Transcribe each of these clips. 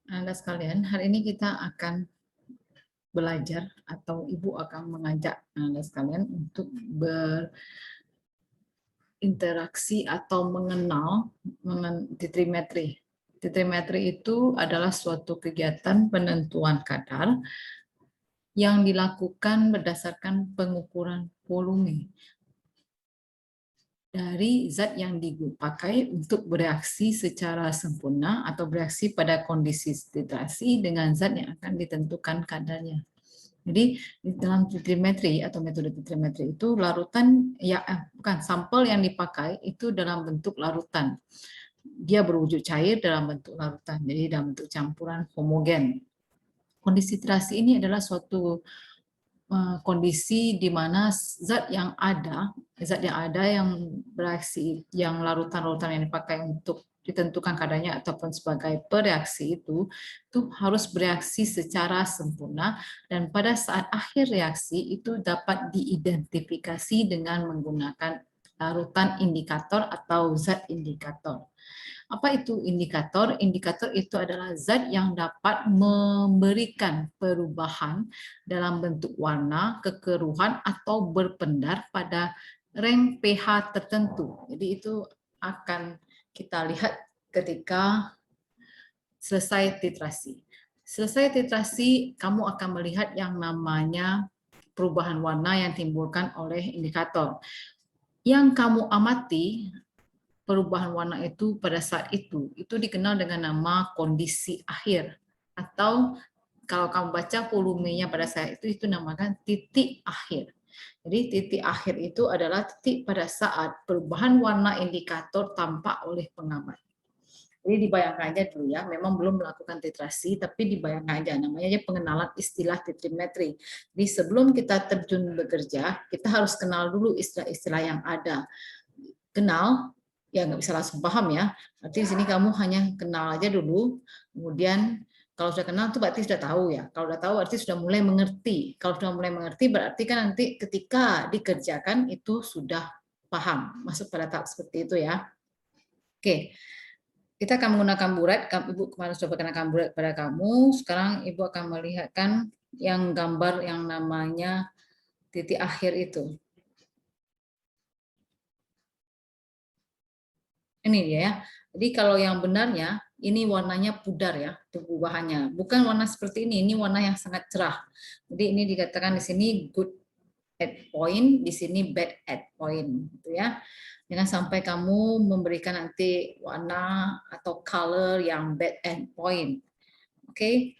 Anda sekalian, hari ini kita akan belajar atau Ibu akan mengajak Anda sekalian untuk berinteraksi atau mengenal titrimetri. Titrimetri itu adalah suatu kegiatan penentuan kadar yang dilakukan berdasarkan pengukuran volume dari zat yang dipakai untuk bereaksi secara sempurna atau bereaksi pada kondisi titrasi dengan zat yang akan ditentukan kadarnya. Jadi dalam titrimetri atau metode titrimetri itu larutan ya bukan sampel yang dipakai itu dalam bentuk larutan. Dia berwujud cair dalam bentuk larutan, jadi dalam bentuk campuran homogen. Kondisi titrasi ini adalah suatu kondisi di mana zat yang ada yang bereaksi, yang larutan-larutan yang dipakai untuk ditentukan kadarnya ataupun sebagai pereaksi itu harus bereaksi secara sempurna dan pada saat akhir reaksi itu dapat diidentifikasi dengan menggunakan larutan indikator atau zat indikator. Apa itu indikator? Indikator itu adalah zat yang dapat memberikan perubahan dalam bentuk warna, kekeruhan, atau berpendar pada rang pH tertentu. Jadi itu akan kita lihat ketika selesai titrasi. Selesai titrasi, kamu akan melihat yang namanya perubahan warna yang timbulkan oleh indikator. Yang kamu amati perubahan warna itu pada saat itu dikenal dengan nama kondisi akhir, atau kalau kamu baca volumenya pada saat itu namakan titik akhir. Jadi titik akhir itu adalah titik pada saat perubahan warna indikator tampak oleh pengamat. Jadi dibayangkan aja dulu ya, memang belum melakukan titrasi, tapi dibayangkan aja, namanya aja pengenalan istilah titrimetri. Jadi sebelum kita terjun bekerja, kita harus kenal dulu istilah-istilah yang ada. Kenal, ya nggak bisa langsung paham ya. Berarti di sini kamu hanya kenal aja dulu, kemudian kalau sudah kenal itu berarti sudah tahu ya. Kalau sudah tahu berarti sudah mulai mengerti. Kalau sudah mulai mengerti berarti kan nanti ketika dikerjakan itu sudah paham, masuk pada tahap seperti itu ya. Oke. Kita akan menggunakan buret. Ibu kemarin sudah perkenalkan buret pada kamu. Sekarang Ibu akan melihatkan yang gambar yang namanya titik akhir itu. Ini dia ya. Jadi kalau yang benarnya, ini warnanya pudar ya, perubahannya. Bukan warna seperti ini warna yang sangat cerah. Jadi ini dikatakan di sini good at point, di sini bad at point, gitu ya. Jangan sampai kamu memberikan nanti warna atau color yang bad at point. Oke,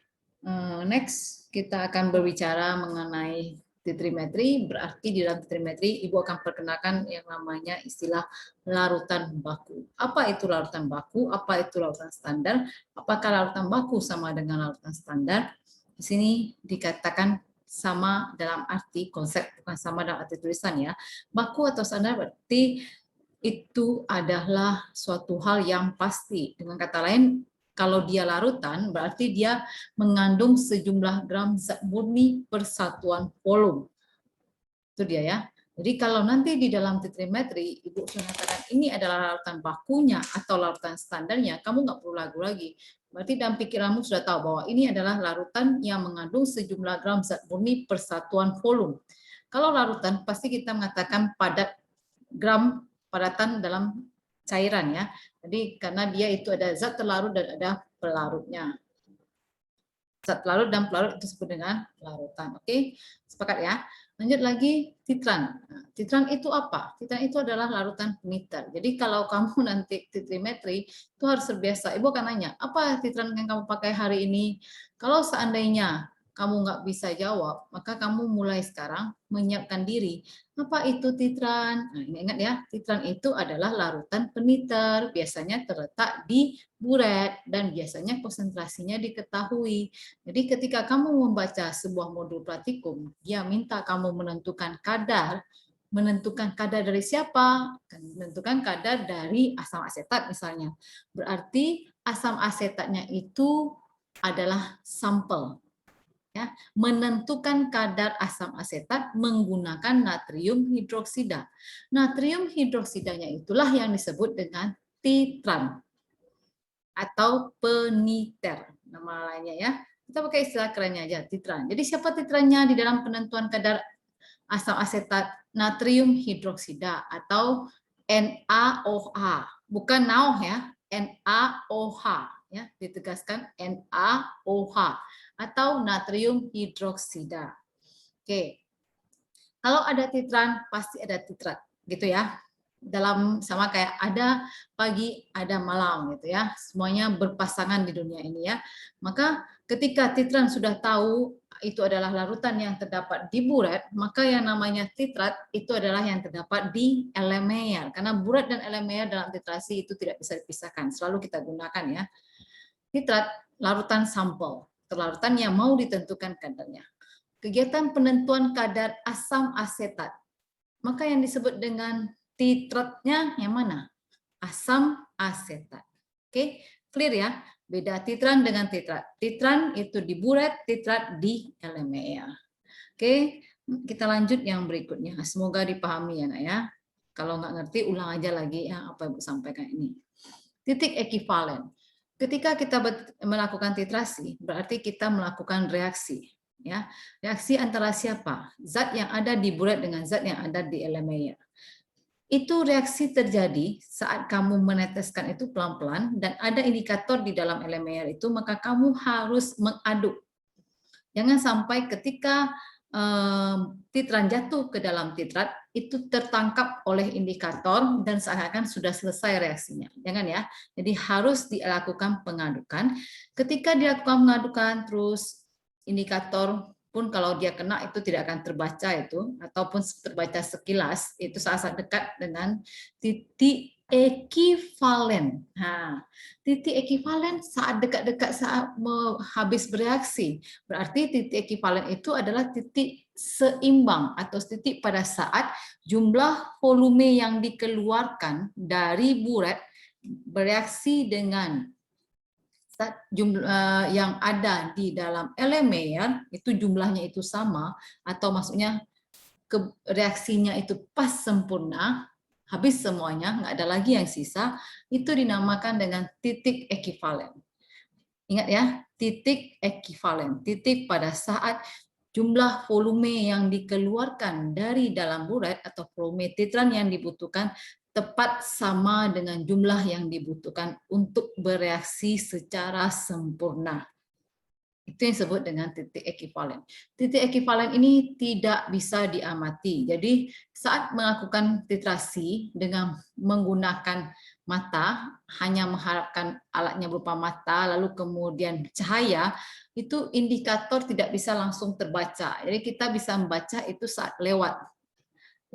next kita akan berbicara mengenai titrimetri. Berarti di dalam titrimetri Ibu akan perkenalkan yang namanya istilah larutan baku. Apa itu larutan baku? Apa itu larutan standar? Apakah larutan baku sama dengan larutan standar? Di sini dikatakan sama dalam arti konsep, bukan sama dalam arti tulisan ya. Baku atau standar berarti itu adalah suatu hal yang pasti. Dengan kata lain, kalau dia larutan, berarti dia mengandung sejumlah gram zat murni per satuan volume. Itu dia ya. Jadi kalau nanti di dalam titrimetri, Ibu mengatakan ini adalah larutan bakunya atau larutan standarnya, kamu nggak perlu ragu lagi. Berarti dalam pikiranmu sudah tahu bahwa ini adalah larutan yang mengandung sejumlah gram zat murni per satuan volume. Kalau larutan, pasti kita mengatakan padat gram padatan dalam cairan ya. Jadi karena dia itu ada zat terlarut dan ada pelarutnya. Zat pelarut dan pelarut itu disebut dengan larutan. Oke, sepakat ya. Lanjut lagi titran. Nah, titran itu apa? Titran itu adalah larutan peniter. Jadi kalau kamu nanti titrimetri itu harus terbiasa. Ibu akan nanya, apa titran yang kamu pakai hari ini? Kalau seandainya kamu nggak bisa jawab, maka kamu mulai sekarang menyiapkan diri. Apa itu titran? Nah, ini ingat ya, titran itu adalah larutan peniter. Biasanya terletak di buret dan biasanya konsentrasinya diketahui. Jadi ketika kamu membaca sebuah modul praktikum, dia minta kamu menentukan kadar dari siapa? Menentukan kadar dari asam asetat misalnya. Berarti asam asetatnya itu adalah sampel. Ya, menentukan kadar asam asetat menggunakan natrium hidroksida. Natrium hidroksidanya itulah yang disebut dengan titran atau peniter. nama lainnya ya. Kita pakai istilah kerennya aja, titran. Jadi siapa titrannya di dalam penentuan kadar asam asetat natrium hidroksida atau NaOH. Bukan NaOH ya, NaOH ya, ditegaskan NaOH atau natrium hidroksida. Oke. Kalau ada titran pasti ada titrat, gitu ya. Dalam sama kayak ada pagi, ada malam gitu ya. Semuanya berpasangan di dunia ini ya. Maka ketika titran sudah tahu itu adalah larutan yang terdapat di burat, maka yang namanya titrat itu adalah yang terdapat di elemer. Karena burat dan elemer dalam titrasi itu tidak bisa dipisahkan. Selalu kita gunakan ya. Titrat larutan sampel, larutan yang mau ditentukan kadarnya. Kegiatan penentuan kadar asam asetat. Maka yang disebut dengan titratnya yang mana? Asam asetat. Oke, clear ya? Beda titran dengan titrat. Titran itu di burat, titrat di elemer. Oke, kita lanjut yang berikutnya. Semoga dipahami ya, Nak ya. Kalau nggak ngerti, ulang aja lagi ya apa Ibu sampaikan ini. Titik ekivalen. Ketika kita melakukan titrasi, berarti kita melakukan reaksi. Ya, reaksi antara siapa? Zat yang ada di burat dengan zat yang ada di elemer. Itu reaksi terjadi saat kamu meneteskan itu pelan-pelan dan ada indikator di dalam elemer itu, maka kamu harus mengaduk. Jangan sampai ketika titran jatuh ke dalam titrat itu tertangkap oleh indikator dan seakan-akan sudah selesai reaksinya. Jangan ya. Jadi harus dilakukan pengadukan. Ketika dilakukan pengadukan terus indikator pun kalau dia kena itu tidak akan terbaca itu ataupun terbaca sekilas itu sangat dekat dengan titik ekivalen. Nah, titik ekivalen saat dekat-dekat saat habis bereaksi. Berarti titik ekivalen itu adalah titik seimbang atau titik pada saat jumlah volume yang dikeluarkan dari burat bereaksi dengan jumlah yang ada di dalam elemer itu jumlahnya itu sama atau maksudnya reaksinya itu pas sempurna, habis semuanya, nggak ada lagi yang sisa, itu dinamakan dengan titik ekivalen. Ingat ya, titik ekivalen, titik pada saat jumlah volume yang dikeluarkan dari dalam burat atau volume titran yang dibutuhkan tepat sama dengan jumlah yang dibutuhkan untuk bereaksi secara sempurna. Itu yang disebut dengan titik ekivalen. Titik ekivalen ini tidak bisa diamati. Jadi saat melakukan titrasi dengan menggunakan mata, hanya mengharapkan alatnya berupa mata, lalu kemudian cahaya, itu indikator tidak bisa langsung terbaca. Jadi kita bisa membaca itu saat lewat.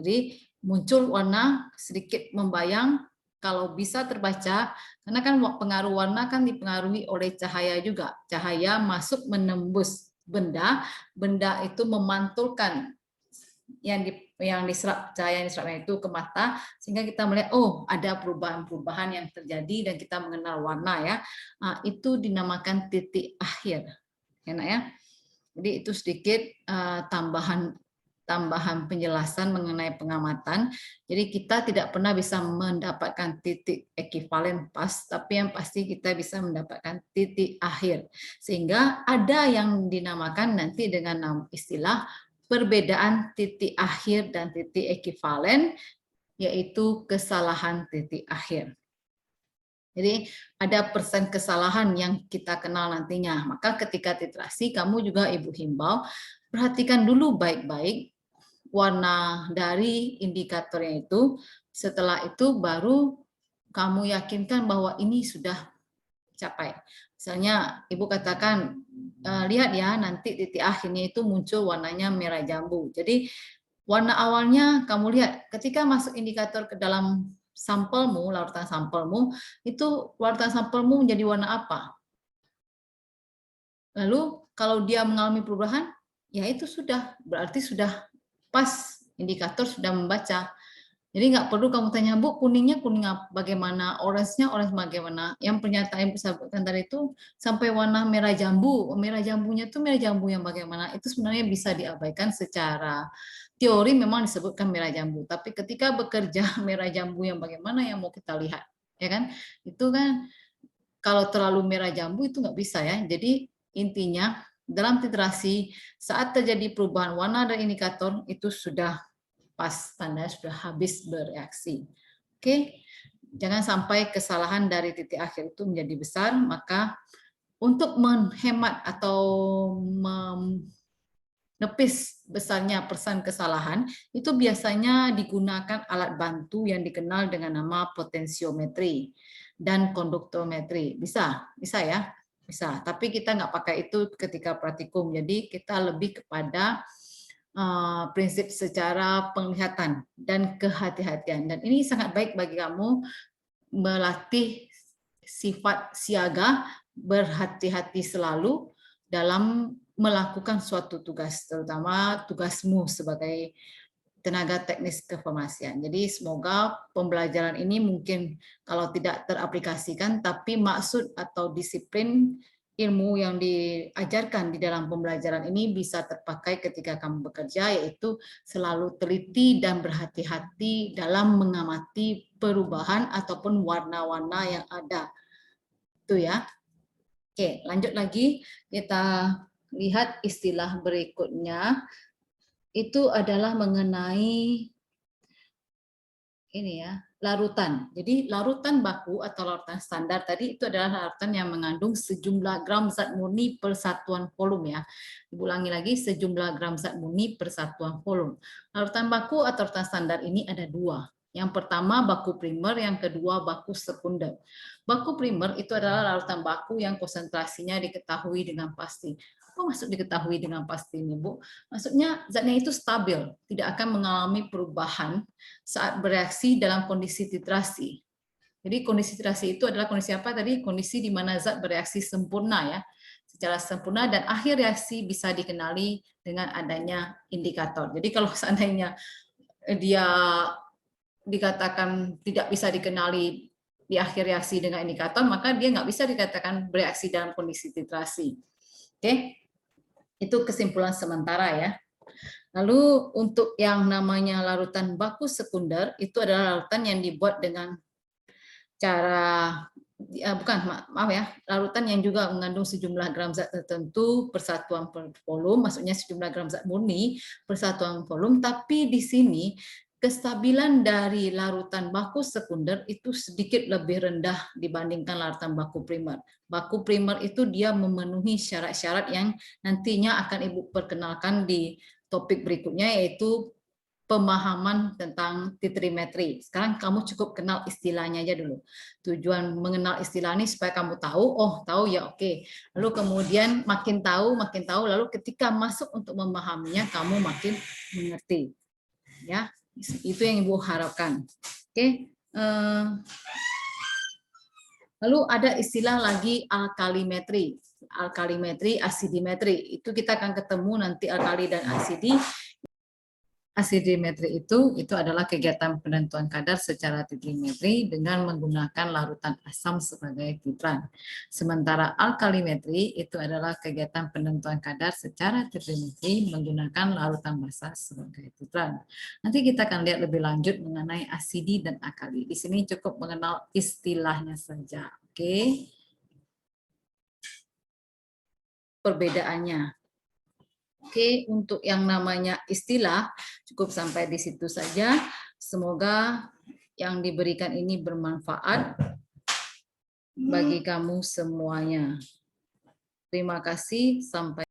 Jadi muncul warna sedikit membayang, kalau bisa terbaca, karena kan pengaruh warna kan dipengaruhi oleh cahaya juga. Cahaya masuk menembus benda, benda itu memantulkan yang diserap cahaya yang diserapnya itu ke mata, sehingga kita melihat oh ada perubahan-perubahan yang terjadi dan kita mengenal warna ya. Nah, itu dinamakan titik akhir, enak ya. Jadi itu sedikit tambahan penjelasan mengenai pengamatan. Jadi kita tidak pernah bisa mendapatkan titik ekivalen pas, tapi yang pasti kita bisa mendapatkan titik akhir. Sehingga ada yang dinamakan nanti dengan istilah perbedaan titik akhir dan titik ekivalen, yaitu kesalahan titik akhir. Jadi ada persen kesalahan yang kita kenal nantinya. Maka ketika titrasi, kamu juga Ibu himbau, perhatikan dulu baik-baik warna dari indikatornya itu. Setelah itu baru kamu yakinkan bahwa ini sudah capai. Misalnya Ibu katakan, lihat ya nanti titik akhirnya itu muncul warnanya merah jambu. Jadi warna awalnya kamu lihat ketika masuk indikator ke dalam sampelmu, larutan sampelmu, itu larutan sampelmu menjadi warna apa? Lalu kalau dia mengalami perubahan, ya itu sudah, berarti sudah pas, indikator sudah membaca. Jadi nggak perlu kamu tanya, Bu, kuningnya kuning bagaimana, orange-nya orange bagaimana. Yang pernyataan yang saya sebutkan tadi itu sampai warna merah jambu. Merah jambunya itu merah jambu yang bagaimana, itu sebenarnya bisa diabaikan secara teori memang disebutkan merah jambu. Tapi ketika bekerja merah jambu yang bagaimana yang mau kita lihat, ya kan? Itu kan kalau terlalu merah jambu itu nggak bisa ya. Jadi intinya dalam titrasi saat terjadi perubahan warna dan indikator itu sudah pas, tanda sudah habis bereaksi. Oke, jangan sampai kesalahan dari titik akhir itu menjadi besar. Maka untuk menghemat atau menepis besarnya persen kesalahan, itu biasanya digunakan alat bantu yang dikenal dengan nama potensiometri dan konduktometri. Bisa ya, bisa. Tapi kita nggak pakai itu ketika praktikum. Jadi kita lebih kepada prinsip secara penglihatan dan kehati-hatian. Dan ini sangat baik bagi kamu melatih sifat siaga, berhati-hati selalu dalam melakukan suatu tugas, terutama tugasmu sebagai tenaga teknis kefarmasian. Jadi semoga pembelajaran ini mungkin kalau tidak teraplikasikan, tapi maksud atau disiplin ilmu yang diajarkan di dalam pembelajaran ini bisa terpakai ketika kamu bekerja, yaitu selalu teliti dan berhati-hati dalam mengamati perubahan ataupun warna-warna yang ada. Itu ya. Oke, lanjut lagi. Kita lihat istilah berikutnya. Itu adalah mengenai ini ya, larutan. Jadi larutan baku atau larutan standar tadi itu adalah larutan yang mengandung sejumlah gram zat murni per satuan volume ya. Diulangi lagi, sejumlah gram zat murni per satuan volume. Larutan baku atau larutan standar ini ada dua. Yang pertama baku primer, yang kedua baku sekunder. Baku primer itu adalah larutan baku yang konsentrasinya diketahui dengan pasti. Apa maksud diketahui dengan pasti ini, Bu? Maksudnya zatnya itu stabil, tidak akan mengalami perubahan saat bereaksi dalam kondisi titrasi. Jadi kondisi titrasi itu adalah kondisi apa tadi? Kondisi di mana zat bereaksi sempurna ya, secara sempurna, dan akhir reaksi bisa dikenali dengan adanya indikator. Jadi kalau seandainya dia dikatakan tidak bisa dikenali di akhir reaksi dengan indikator, maka dia nggak bisa dikatakan bereaksi dalam kondisi titrasi. Oke, itu kesimpulan sementara ya. Lalu untuk yang namanya larutan baku sekunder, itu adalah larutan yang dibuat dengan cara maaf ya, larutan yang juga mengandung sejumlah gram zat tertentu persatuan volume, maksudnya sejumlah gram zat murni persatuan volume, tapi di sini kestabilan dari larutan baku sekunder itu sedikit lebih rendah dibandingkan larutan baku primer. Baku primer itu dia memenuhi syarat-syarat yang nantinya akan Ibu perkenalkan di topik berikutnya, yaitu pemahaman tentang titrimetri. Sekarang kamu cukup kenal istilahnya aja dulu. Tujuan mengenal istilah ini supaya kamu tahu, oh tahu ya oke. Lalu kemudian makin tahu, lalu ketika masuk untuk memahaminya kamu makin mengerti. Ya, itu yang Ibu harapkan. Oke. Lalu ada istilah lagi alkalimetri. Alkalimetri, asidimetri. Itu kita akan ketemu nanti alkali dan asidi. Asidimetri itu adalah kegiatan penentuan kadar secara titrimetri dengan menggunakan larutan asam sebagai titran. Sementara alkalimetri itu adalah kegiatan penentuan kadar secara titrimetri menggunakan larutan basa sebagai titran. Nanti kita akan lihat lebih lanjut mengenai asidi dan alkali. Di sini cukup mengenal istilahnya saja. Oke. Perbedaannya. Oke, untuk yang namanya istilah cukup sampai di situ saja. Semoga yang diberikan ini bermanfaat bagi kamu semuanya. Terima kasih, sampai